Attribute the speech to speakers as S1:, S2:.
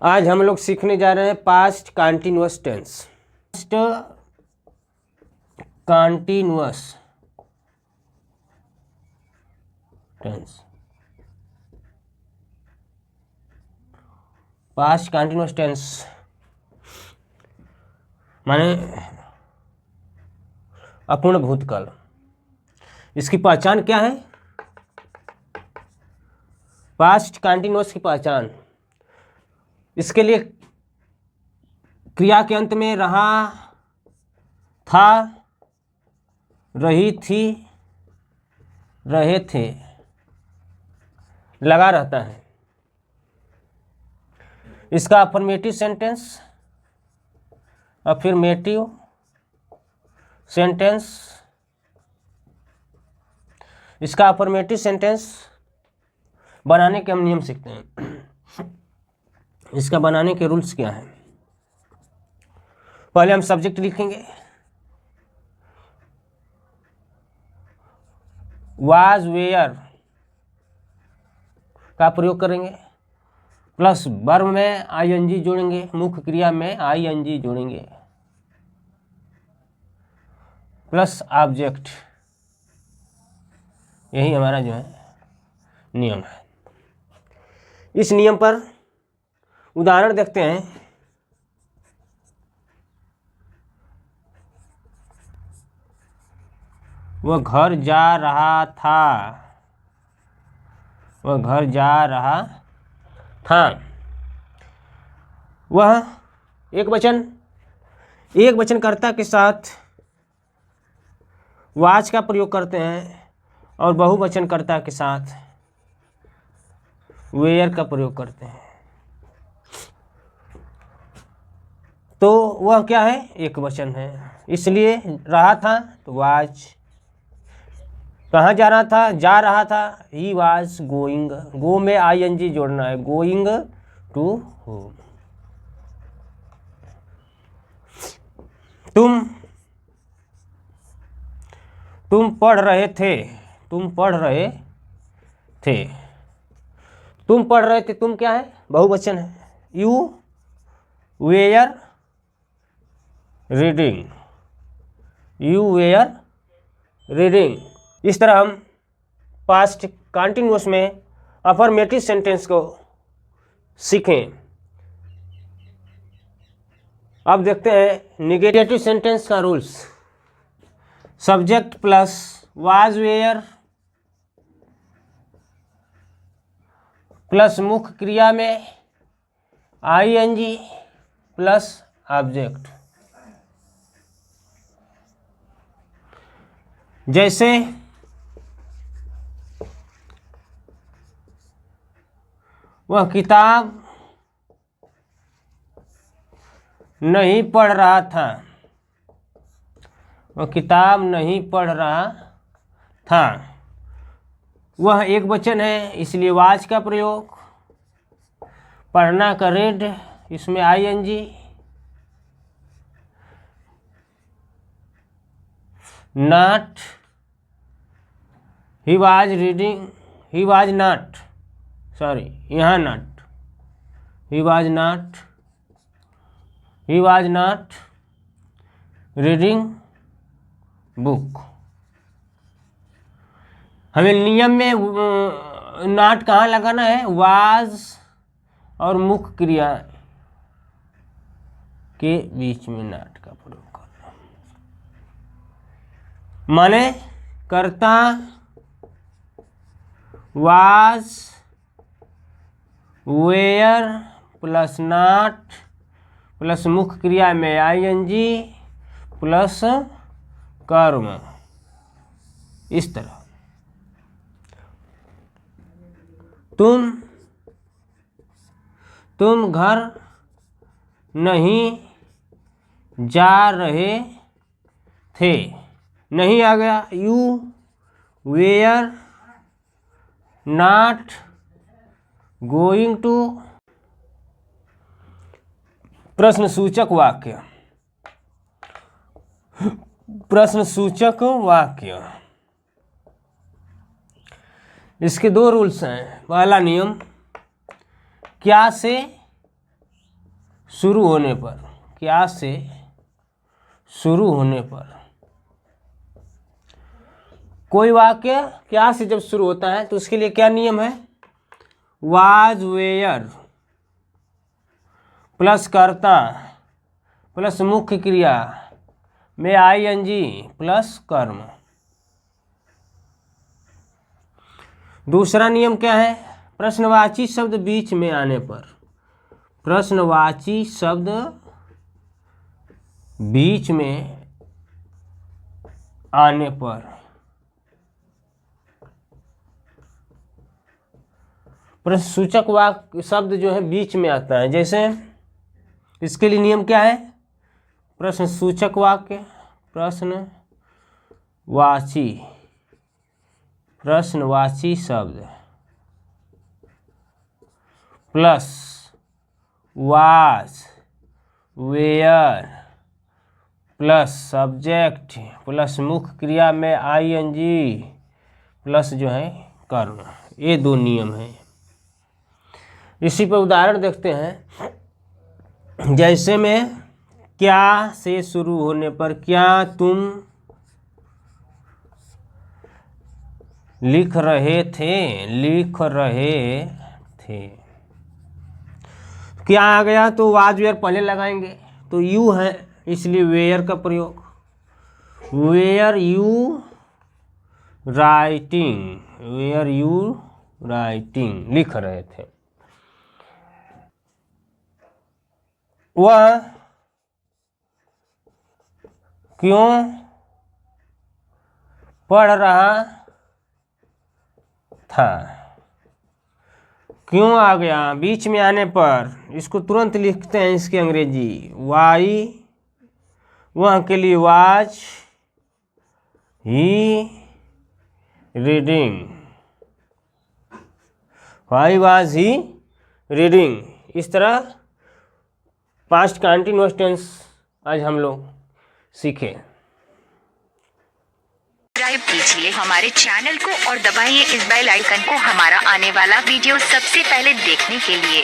S1: आज हम लोग सीखने जा रहे हैं past continuous tense. Past continuous tense, past continuous tense माने अपूर्ण भूतकाल। इसकी पहचान क्या है? पास्ट कंटीन्यूअस की पहचान, इसके लिए क्रिया के अंत में रहा, था, रही थी, रहे थे लगा रहता है। इसका अफर्मेटिव सेंटेंस, अफर्मेटिव सेंटेंस, इसका अफर्मेटिव सेंटेंस बनाने के हम नियम सीखते हैं। इसका बनाने के रूल्स क्या हैं? पहले हम सब्जेक्ट लिखेंगे, वाज वेयर का प्रयोग करेंगे, प्लस वर्ब में आईएनजी जोड़ेंगे, मुख्य क्रिया में आईएनजी जोड़ेंगे, प्लस ऑब्जेक्ट। यही हमारा जो है नियम है। इस नियम पर उदाहरण देखते हैं। वह घर जा रहा था, वह घर जा रहा था। वह एक वचन कर्ता के साथ वाज का प्रयोग करते हैं और बहुवचन कर्ता के साथ वेयर का प्रयोग करते हैं। तो वह क्या है? एक वचन है, इसलिए रहा था तो वाज। कहाँ जा रहा था? जा रहा था, ही वाज गोइंग। गो में आईएनजी जोड़ना है, गोइंग टू होम। तुम पढ़ रहे थे, तुम पढ़ रहे थे। तुम पढ़ रहे थे, तुम क्या है? बहुवचन है। You were reading, you were reading. इस तरह हम पास्ट कंटीन्यूअस में अफर्मेटिव सेंटेंस को सीखें। अब देखते हैं नेगेटिव सेंटेंस का rules. Subject plus was were plus मुख्य क्रिया में आईएनजी प्लस ऑब्जेक्ट। जैसे वह किताब नहीं पढ़ रहा था, वह किताब नहीं पढ़ रहा था। वह एक वचन है, इसलिए वाज का प्रयोग। पढ़ना का रेड, इसमें ING. Not, he was reading, he was not, sorry यहाँ not, he was not, he was not reading book. हमें नियम में नॉट कहाँ लगाना है? वाज और मुख्य क्रिया के बीच में नॉट का प्रयोग करना। माने कर्ता was were plus not plus मुख्य क्रिया में आईएनजी प्लस कर्म। इस तरह तुम घर नहीं जा रहे थे, नहीं आ गया। You were not going to. प्रश्नसूचक वाक्य, प्रश्नसूचक वाक्य। इसके दो रूल्स हैं। पहला नियम, क्या से शुरू होने पर, क्या से शुरू होने पर। कोई वाक्य क्या से जब शुरू होता है तो उसके लिए क्या नियम है, वाज वेयर प्लस कर्ता प्लस मुख्य क्रिया में आईएनजी प्लस कर्म। दूसरा नियम क्या है, प्रश्नवाची शब्द बीच में आने पर, प्रश्नवाची शब्द बीच में आने पर प्रश्नसूचक वाक्य शब्द जो है बीच में आता है। जैसे इसके लिए नियम क्या है, प्रश्नसूचक वाक्य, प्रश्नवाची शब्द plus was were plus subject plus मुख्य क्रिया में आईएनजी प्लस जो है कर्म। ये दो नियम हैं। इसी पर उदाहरण देखते हैं। जैसे में क्या से शुरू होने पर, क्या तुम लिख रहे थे, लिख रहे थे। क्या आ गया तो वाज वेयर पहले लगाएंगे, तो यू है इसलिए वेयर का प्रयोग, were you writing, were you writing, लिख रहे थे। वह क्यों पढ़ रहा था। क्यों आ गया बीच में आने पर, इसको तुरंत लिखते हैं इसकी अंग्रेजी, वाई, वह के लिए was he reading, why was he reading. इस तरह पास्ट कंटीन्यूअस टेंस आज हम लोग सीखे।
S2: सब्सक्राइब कीजिए हमारे चैनल को और दबाइए इस बेल आइकन को हमारा आने वाला वीडियो सबसे पहले देखने के लिए।